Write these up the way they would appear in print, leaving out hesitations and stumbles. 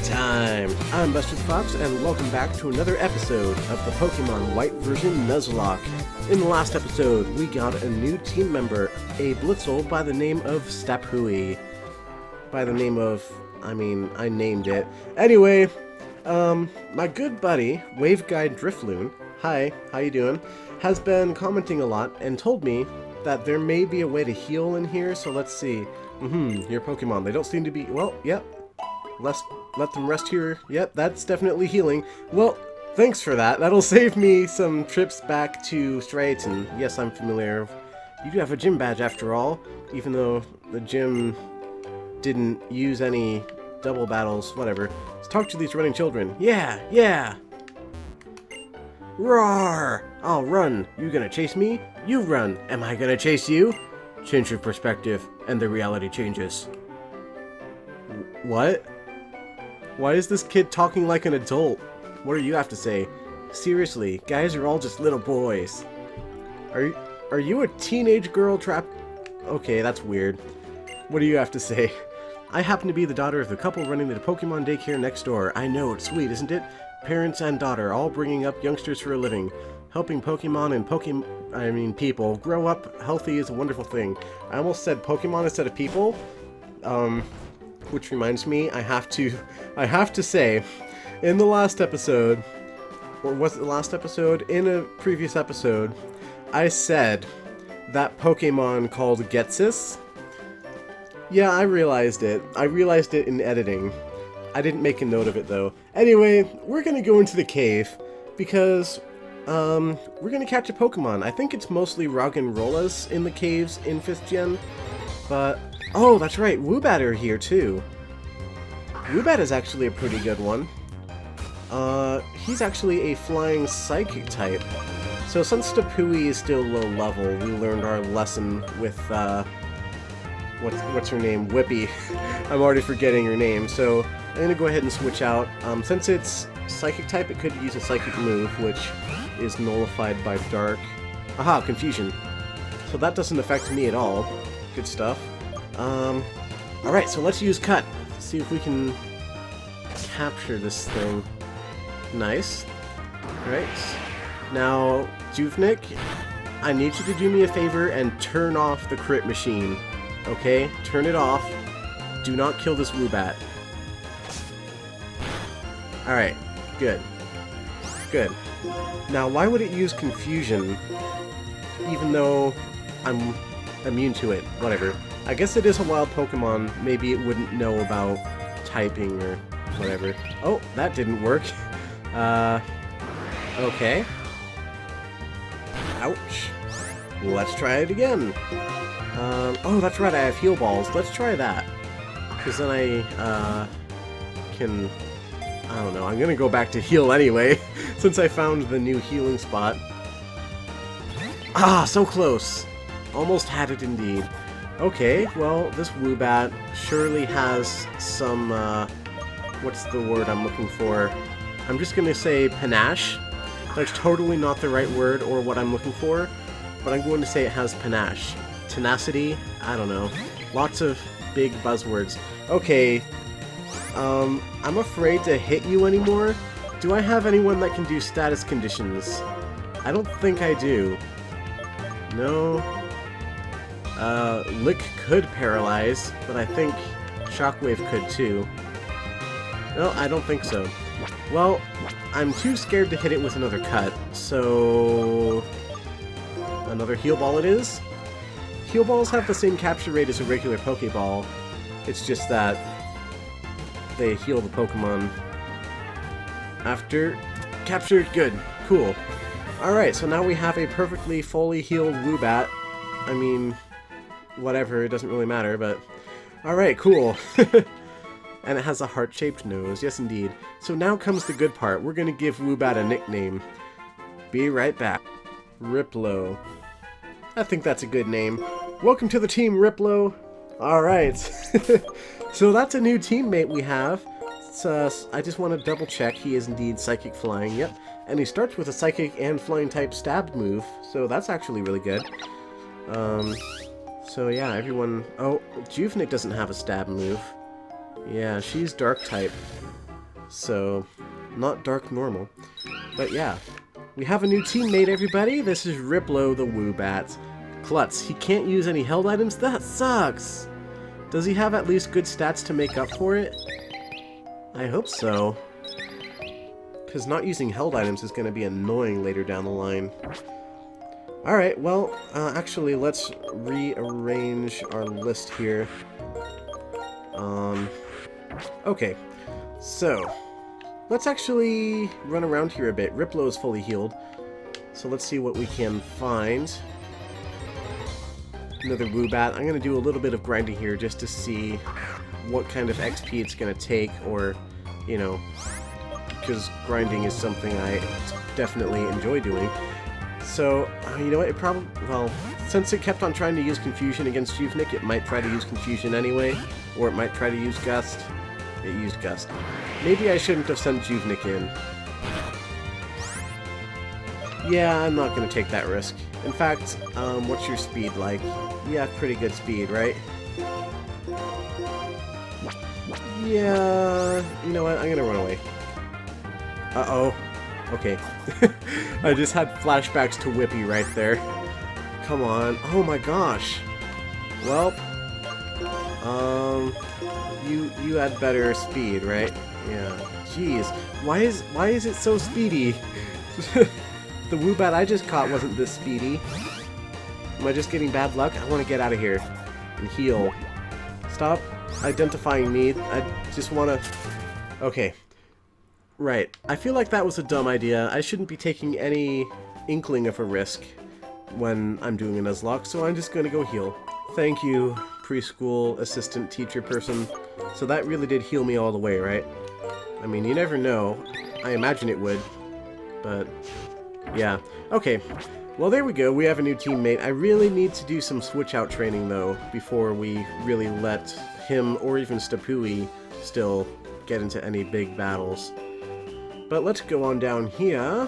Playtime! I'm Buster the Fox, and welcome back to another episode of the Pokemon White version Nuzlocke. In the last episode, we got a new team member, a Blitzel by the name of Stapui. By the name of... I named it. Anyway, my good buddy, Wave Guide Drifloon, hi, how you doing, has been commenting a lot and told me that there may be a way to heal in here, so let's see. Your Pokemon, they don't seem to be... well, yep. Let them rest here. Yep, that's definitely healing. Well, thanks for that. That'll save me some trips back to Striaton. Yes, I'm familiar. You do have a gym badge after all, even though the gym didn't use any double battles, whatever. Let's talk to these running children. Yeah! Roar! I'll run. You gonna chase me? You run. Am I gonna chase you? Change your perspective, and the reality changes. What? Why is this kid talking like an adult? What do you have to say? Seriously, guys are all just little boys. Are you a teenage girl trapped? Okay, that's weird. What do you have to say? I happen to be the daughter of the couple running the Pokemon daycare next door. I know, it's sweet, isn't it? Parents and daughter, all bringing up youngsters for a living. Helping Pokemon and people grow up healthy is a wonderful thing. I almost said Pokemon instead of people. Which reminds me, I have to say, in the last episode, or was it the last episode? In a previous episode, I said that Pokemon called Getsis. Yeah, I realized it. I realized it in editing. I didn't make a note of it, though. Anyway, we're gonna go into the cave, because, we're gonna catch a Pokemon. I think it's mostly Roggenrolas in the caves in 5th Gen, but... oh, that's right, Woobat are here, too. Woobat is actually a pretty good one. He's actually a flying psychic type. So since Stapui is still low level, we learned our lesson with, what's her name? Whippy. I'm already forgetting her name, so I'm gonna go ahead and switch out. Since it's psychic type, it could use a psychic move, which is nullified by Dark. Aha, Confusion. So that doesn't affect me at all. Good stuff. Alright, so let's use Cut. See if we can capture this thing. Nice. Alright. Now, Juvnik, I need you to do me a favor and turn off the crit machine. Okay? Turn it off. Do not kill this Woobat. Alright. Good. Good. Now, why would it use Confusion, even though I'm immune to it? Whatever. I guess it is a wild Pokemon. Maybe it wouldn't know about typing or whatever. Oh, that didn't work. Okay. Ouch. Let's try it again. Oh, that's right, I have heal balls. Let's try that. Because then I can... I don't know, I'm gonna go back to heal anyway, since I found the new healing spot. Ah, so close! Almost had it indeed. Okay, well, this Woobat surely has some, what's the word I'm looking for? I'm just gonna say panache. That's totally not the right word or what I'm looking for, but I'm going to say it has panache. Tenacity? I don't know. Lots of big buzzwords. Okay, I'm afraid to hit you anymore. Do I have anyone that can do status conditions? I don't think I do. No. Lick could paralyze, but I think Shockwave could too. No, I don't think so. Well, I'm too scared to hit it with another Cut, so... another Heal Ball it is? Heal Balls have the same capture rate as a regular Pokeball. It's just that they heal the Pokemon after captured. Good. Cool. Alright, so now we have a perfectly fully healed Woobat. I mean... whatever, it doesn't really matter, but... alright, cool. And it has a heart-shaped nose, yes indeed. So now comes the good part. We're gonna give Woobat a nickname. Be right back. Riplo. I think that's a good name. Welcome to the team, Riplo! Alright. So that's a new teammate we have. I just want to double check. He is indeed Psychic Flying, yep. And he starts with a Psychic and Flying type Stab move, so that's actually really good. So yeah, everyone... oh, Juvnik doesn't have a Stab move. Yeah, she's Dark type. So, not dark normal. But yeah. We have a new teammate, everybody! This is Whiteblue the Woobat. Klutz, he can't use any held items? That sucks! Does he have at least good stats to make up for it? I hope so. Because not using held items is going to be annoying later down the line. Alright, well, actually, let's rearrange our list here. Okay, so, let's actually run around here a bit. Whiteblue is fully healed, so let's see what we can find. Another Woobat. I'm going to do a little bit of grinding here just to see what kind of XP it's going to take, or, you know, because grinding is something I definitely enjoy doing. So, you know what, it probably, well, since it kept on trying to use Confusion against Juvnik, it might try to use Confusion anyway, or it might try to use Gust. It used Gust. Maybe I shouldn't have sent Juvnik in. Yeah, I'm not going to take that risk. In fact, what's your speed like? You have pretty good speed, right? Yeah, you know what, I'm going to run away. Uh-oh. Okay. I just had flashbacks to Whippy right there. Come on. Oh my gosh. Well, you had better speed, right? Yeah. Jeez. Why is it so speedy? The Woobat I just caught wasn't this speedy. Am I just getting bad luck? I want to get out of here and heal. Stop identifying me. I just want to... Okay. Right. I feel like that was a dumb idea. I shouldn't be taking any inkling of a risk when I'm doing a Nuzlocke, so I'm just going to go heal. Thank you, preschool assistant teacher person. So that really did heal me all the way, right? I mean, you never know. I imagine it would. But, yeah. Okay. Well, there we go. We have a new teammate. I really need to do some switch-out training, though, before we really let him, or even Stapui, still get into any big battles. But let's go on down here.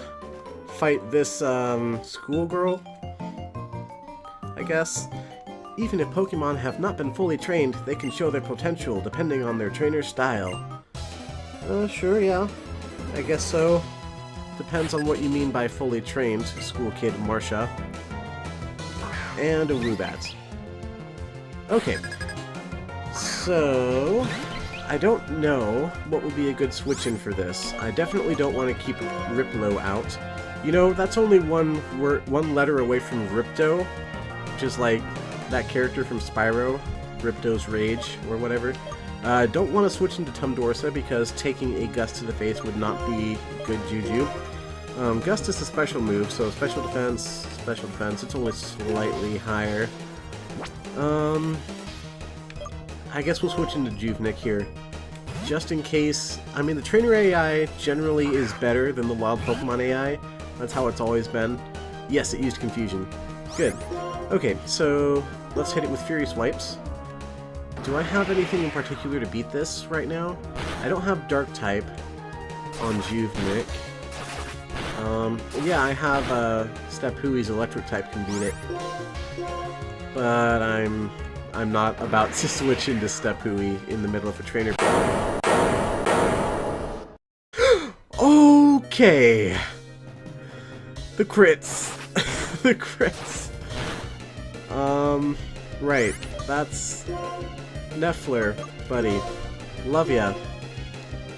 Fight this, schoolgirl, I guess. Even if Pokemon have not been fully trained, they can show their potential depending on their trainer's style. Sure, yeah. I guess so. Depends on what you mean by fully trained, school kid Marsha. And a Woobat. Okay. So... I don't know what would be a good switch-in for this. I definitely don't want to keep Whiteblue out. You know, that's only one letter away from Ripto, which is like that character from Spyro, Ripto's Rage, or whatever. Don't want to switch into Tumdorsa because taking a Gust to the face would not be good juju. Gust is a special move, so special defense, it's only slightly higher. I guess we'll switch into Juvnik here, just in case. I mean, the trainer AI generally is better than the wild Pokemon AI. That's how it's always been. Yes, it used Confusion. Good. Okay, so let's hit it with Fury Swipes. Do I have anything in particular to beat this right now? I don't have Dark type on Juvnik. Yeah, I have Stapui's Electric type can beat it, but I'm not about to switch into Stapui in the middle of a trainer battle. Okay. The crits. The crits. Right. That's Neffler, buddy. Love ya.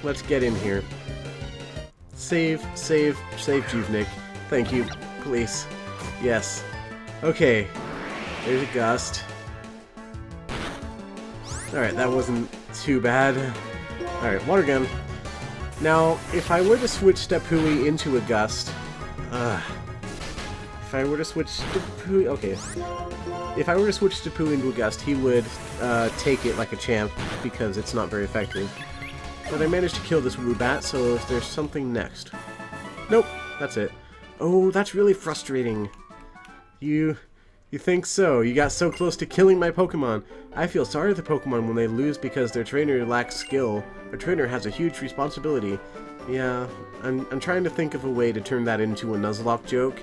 Let's get in here. Save Juvnik. Thank you. Please. Yes. Okay. There's a Gust. Alright, that wasn't too bad. Alright, Water Gun. Now, if I were to switch Stapui into a Gust... if I were to switch Stapui... Okay. If I were to switch Stapui into a Gust, he would take it like a champ, because it's not very effective. But I managed to kill this Woobat, so if there's something next... Nope, that's it. Oh, that's really frustrating. You think so? You got so close to killing my Pokemon. I feel sorry for the Pokemon when they lose because their trainer lacks skill. A trainer has a huge responsibility. Yeah, I'm trying to think of a way to turn that into a Nuzlocke joke.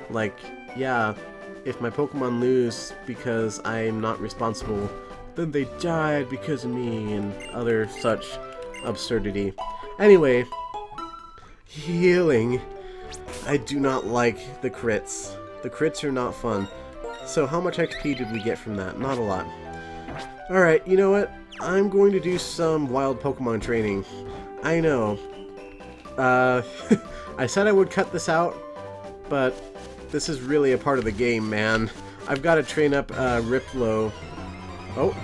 Like, yeah, if my Pokemon lose because I'm not responsible, then they died because of me, and other such absurdity. Anyway, healing. I do not like the crits. The crits are not fun. So how much XP did we get from that? Not a lot. Alright, you know what? I'm going to do some wild Pokemon training. I know. I said I would cut this out, but this is really a part of the game, man. I've got to train up Whiteblue. Oh.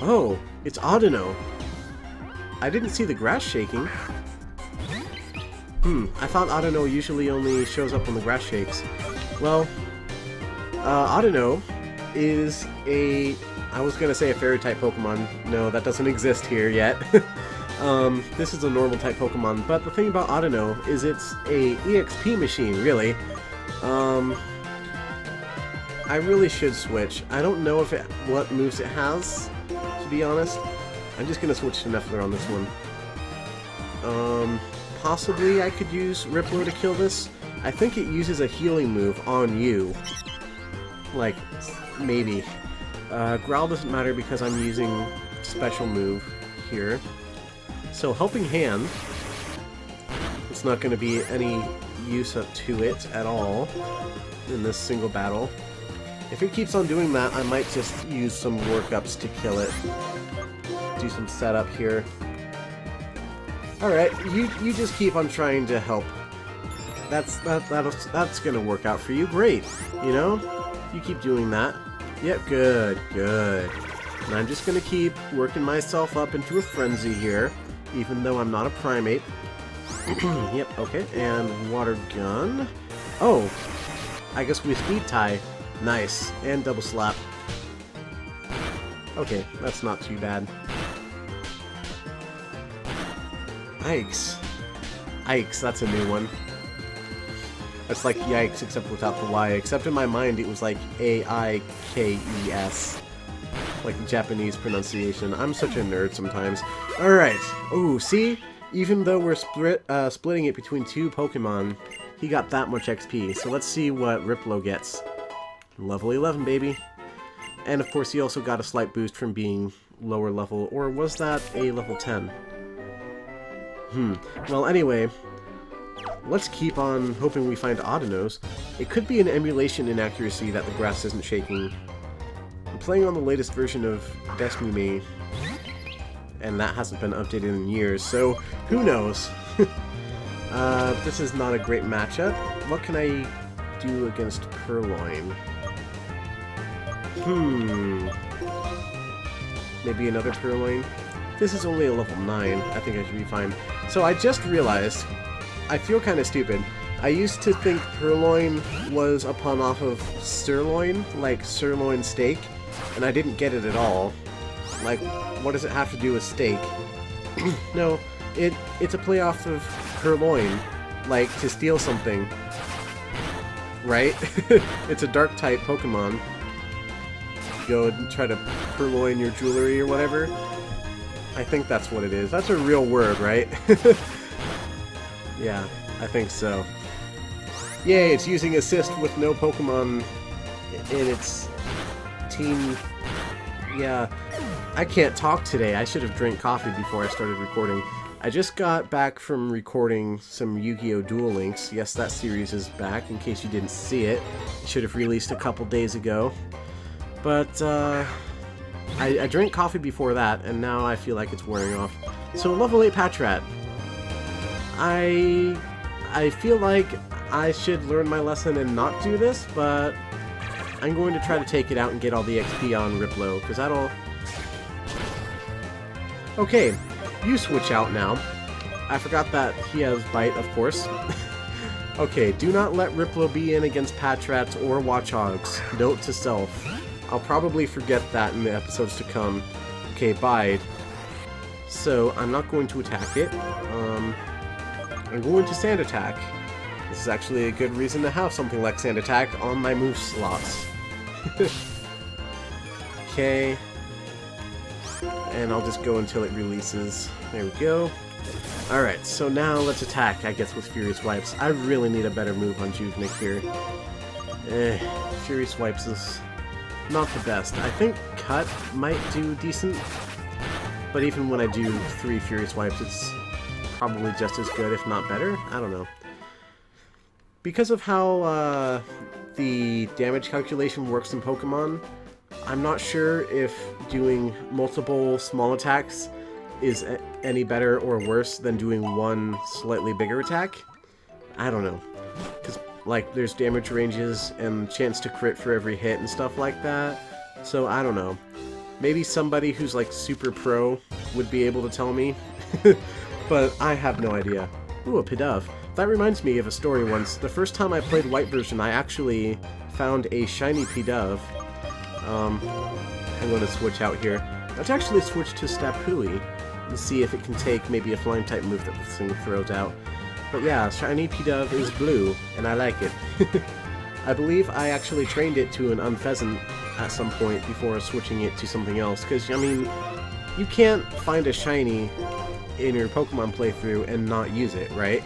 Oh, it's Audino. I didn't see the grass shaking. I thought Audino usually only shows up when the grass shakes. Well, Audino is a... I was gonna say a fairy-type Pokemon. No, that doesn't exist here yet. This is a normal-type Pokemon, but the thing about Audino is it's a EXP machine, really. I really should switch. I don't know if what moves it has, to be honest. I'm just gonna switch to Nephler on this one. Possibly I could use Whiteblue to kill this. I think it uses a healing move on you. Like, maybe. Growl doesn't matter because I'm using special move here. So Helping Hand, it's not going to be any use up to it at all in this single battle. If it keeps on doing that, I might just use some workups to kill it. Do some setup here. Alright, you just keep on trying to help. That's gonna work out for you. Great, you know? You keep doing that. Yep, good, good. And I'm just gonna keep working myself up into a frenzy here, even though I'm not a primate. Yep, okay, and water gun. Oh, I guess we speed tie. Nice, and double slap. Okay, that's not too bad. Yikes. Yikes, that's a new one. It's like yikes, except without the Y. Except in my mind, it was like A-I-K-E-S. Like the Japanese pronunciation. I'm such a nerd sometimes. Alright. Ooh, see? Even though we're splitting it between two Pokemon, he got that much XP. So let's see what Whiteblue gets. Level 11, baby. And of course, he also got a slight boost from being lower level. Or was that a level 10? Well, anyway, let's keep on hoping we find Audinos. It could be an emulation inaccuracy that the grass isn't shaking. I'm playing on the latest version of Desmume, and that hasn't been updated in years, so who knows? This is not a great matchup. What can I do against Purloin? Maybe another Purloin? This is only a level 9. I think I should be fine. So I just realized, I feel kind of stupid. I used to think Purloin was a pun off of sirloin, like sirloin steak, and I didn't get it at all. Like, what does it have to do with steak? No, it's a play off of Purloin, like to steal something. Right? It's a dark type Pokemon. Go and try to purloin your jewelry or whatever. I think that's what it is. That's a real word, right? Yeah, I think so. Yay, it's using Assist with no Pokemon in its team. Yeah, I can't talk today. I should have drank coffee before I started recording. I just got back from recording some Yu-Gi-Oh! Duel Links. Yes, that series is back, in case you didn't see it. It should have released a couple days ago. But, I drank coffee before that, and now I feel like it's wearing off. So, level 8 Patrat. I feel like I should learn my lesson and not do this, but I'm going to try to take it out and get all the XP on Whiteblue, because that'll... Okay, you switch out now. I forgot that he has Bite, of course. Okay, do not let Whiteblue be in against Patrats or Watchhogs. Note to self. I'll probably forget that in the episodes to come. Okay, Bite. So, I'm not going to attack it. I'm going to Sand Attack. This is actually a good reason to have something like Sand Attack on my move slots. Okay. And I'll just go until it releases. There we go. Alright, so now let's attack, I guess, with Furious Wipes. I really need a better move on Juvnik here. Furious Wipes is not the best. I think Cut might do decent, but even when I do 3 Furious Wipes, it's probably just as good, if not better. I don't know. Because of how the damage calculation works in Pokemon, I'm not sure if doing multiple small attacks is any better or worse than doing one slightly bigger attack. I don't know. Because, like, there's damage ranges and chance to crit for every hit and stuff like that. So, I don't know. Maybe somebody who's, like, super pro would be able to tell me. But I have no idea. Ooh, a Pidove. That reminds me of a story once. The first time I played White version, I actually found a shiny Pidove. I'm going to switch out here. Let's actually switch to Stapui and see if it can take maybe a flying type move that this thing throws out. But yeah, shiny Pidove is blue, and I like it. I believe I actually trained it to an Unpheasant at some point before switching it to something else, because, I mean, you can't find a shiny in your Pokemon playthrough and not use it, right?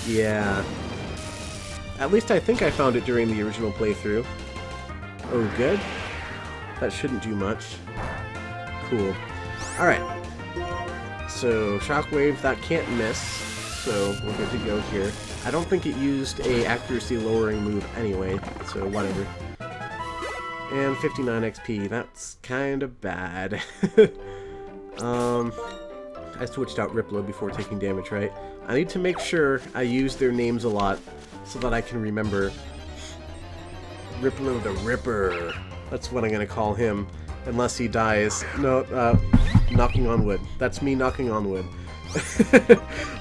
Yeah. At least I think I found it during the original playthrough. Oh, good. That shouldn't do much. Cool. Alright. So, Shockwave, that can't miss, so we're good to go here. I don't think it used a accuracy lowering move anyway, so whatever. And 59 XP, that's kind of bad. I switched out Whiteblue before taking damage, right? I need to make sure I use their names a lot so that I can remember. Whiteblue the Ripper. That's what I'm gonna call him, unless he dies. No, knocking on wood. That's me knocking on wood.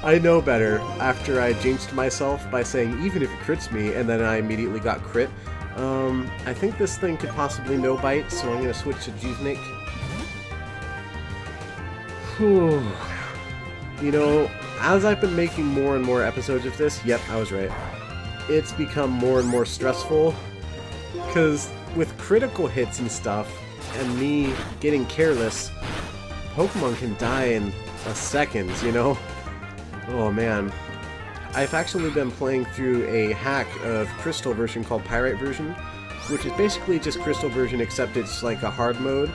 I know better after I jinxed myself by saying even if it crits me, and then I immediately got crit. I think this thing could possibly no-bite, so I'm gonna switch to Juvnik. Whew. You know, as I've been making more and more episodes of this, yep, I was right, it's become more and more stressful, because with critical hits and stuff, and me getting careless, Pokemon can die in a second, you know? Oh man. I've actually been playing through a hack of Crystal version called Pyrite version, which is basically just Crystal version except it's like a hard mode.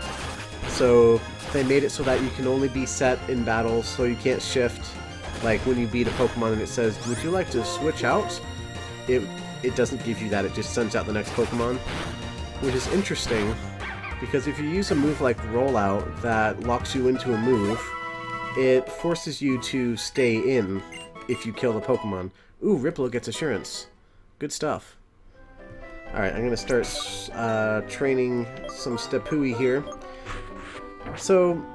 So they made it so that you can only be set in battles, so you can't shift. Like when you beat a Pokemon and it says, would you like to switch out? It doesn't give you that, it just sends out the next Pokemon. Which is interesting, because if you use a move like Rollout that locks you into a move, it forces you to stay in if you kill the Pokemon. Ooh, Whiteblue gets Assurance. Good stuff. Alright, I'm going to start training some Stapui here. So,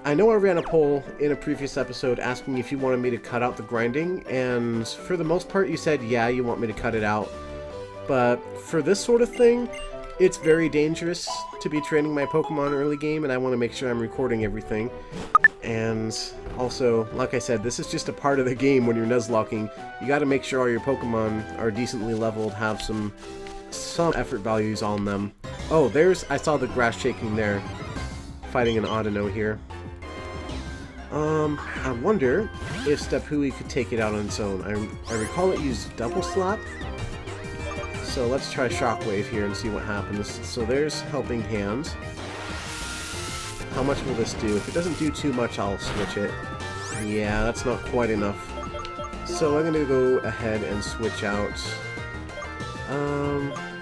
I know I ran a poll in a previous episode asking if you wanted me to cut out the grinding, and for the most part you said, yeah, you want me to cut it out. But for this sort of thing, it's very dangerous to be training my Pokemon early game, and I want to make sure I'm recording everything. And also, like I said, this is just a part of the game when you're Nuzlocking. You gotta make sure all your Pokemon are decently leveled, have some effort values on them. Oh, I saw the grass shaking there. Fighting an Audino here. I wonder if Stapui could take it out on its own. I recall it used Double Slap. So let's try Shockwave here and see what happens. So there's Helping Hand. How much will this do? If it doesn't do too much, I'll switch it. Yeah, that's not quite enough. So I'm gonna go ahead and switch out.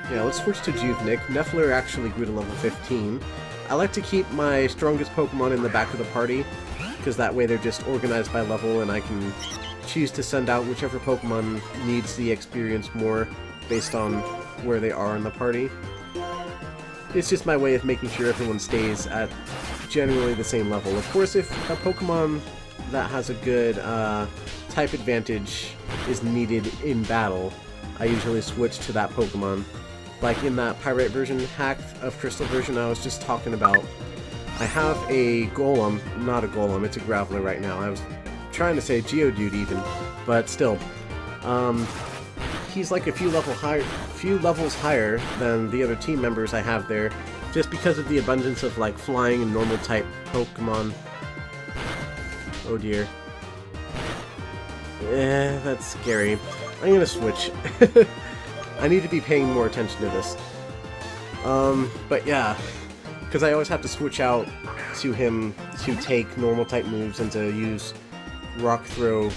Yeah, let's switch to Juvnik. Neffler actually grew to level 15. I like to keep my strongest Pokemon in the back of the party, because that way they're just organized by level and I can choose to send out whichever Pokemon needs the experience more based on where they are in the party. It's just my way of making sure everyone stays at generally the same level. Of course, if a Pokemon that has a good type advantage is needed in battle, I usually switch to that Pokemon. Like in that Pyrite version hack of Crystal version I was just talking about, I have a Golem, not a Golem, it's a Graveler right now. I was trying to say Geodude even, but still. He's like a few levels higher than the other team members I have there, just because of the abundance of like flying and normal type Pokemon. Oh dear. That's scary. I'm gonna switch. I need to be paying more attention to this. But yeah, because I always have to switch out to him to take normal type moves and to use rock throw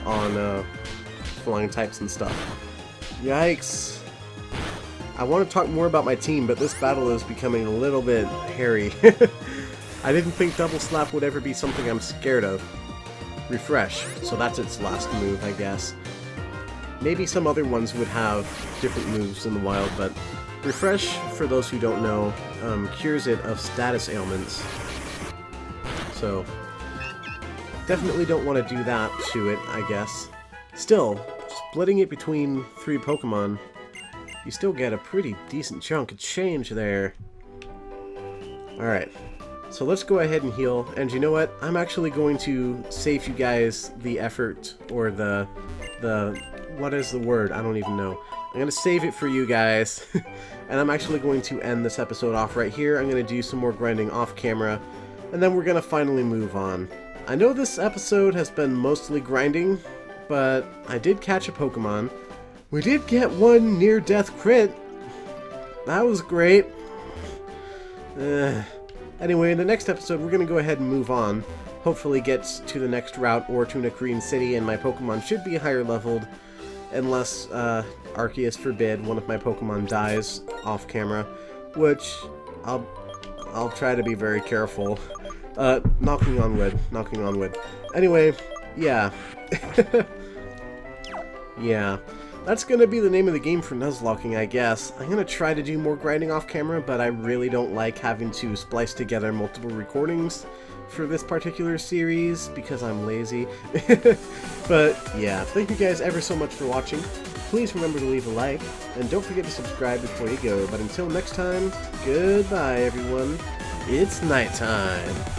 on flying types and stuff. Yikes. I want to talk more about my team, but this battle is becoming a little bit hairy. I didn't think Double Slap would ever be something I'm scared of. Refresh, so that's its last move, I guess. Maybe some other ones would have different moves in the wild, but Refresh, for those who don't know, cures it of status ailments. So, definitely don't want to do that to it, I guess. Still, splitting it between 3 Pokemon, you still get a pretty decent chunk of change there. Alright, so let's go ahead and heal, and you know what? I'm actually going to save you guys the effort, or the what is the word? I don't even know. I'm going to save it for you guys, and I'm actually going to end this episode off right here. I'm going to do some more grinding off camera, and then we're going to finally move on. I know this episode has been mostly grinding, but I did catch a Pokemon. We did get one near-death crit. That was great. Anyway, in the next episode, we're going to go ahead and move on. Hopefully get to the next route or to Nacrene City, and my Pokemon should be higher leveled. Unless, Arceus forbid, one of my Pokemon dies off camera. Which, I'll try to be very careful. Knocking on wood. Knocking on wood. Anyway, yeah. Yeah. That's gonna be the name of the game for Nuzlocking, I guess. I'm gonna try to do more grinding off camera, but I really don't like having to splice together multiple recordings for this particular series, because I'm lazy. But, yeah, thank you guys ever so much for watching. Please remember to leave a like, and don't forget to subscribe before you go. But until next time, goodbye everyone. It's nighttime.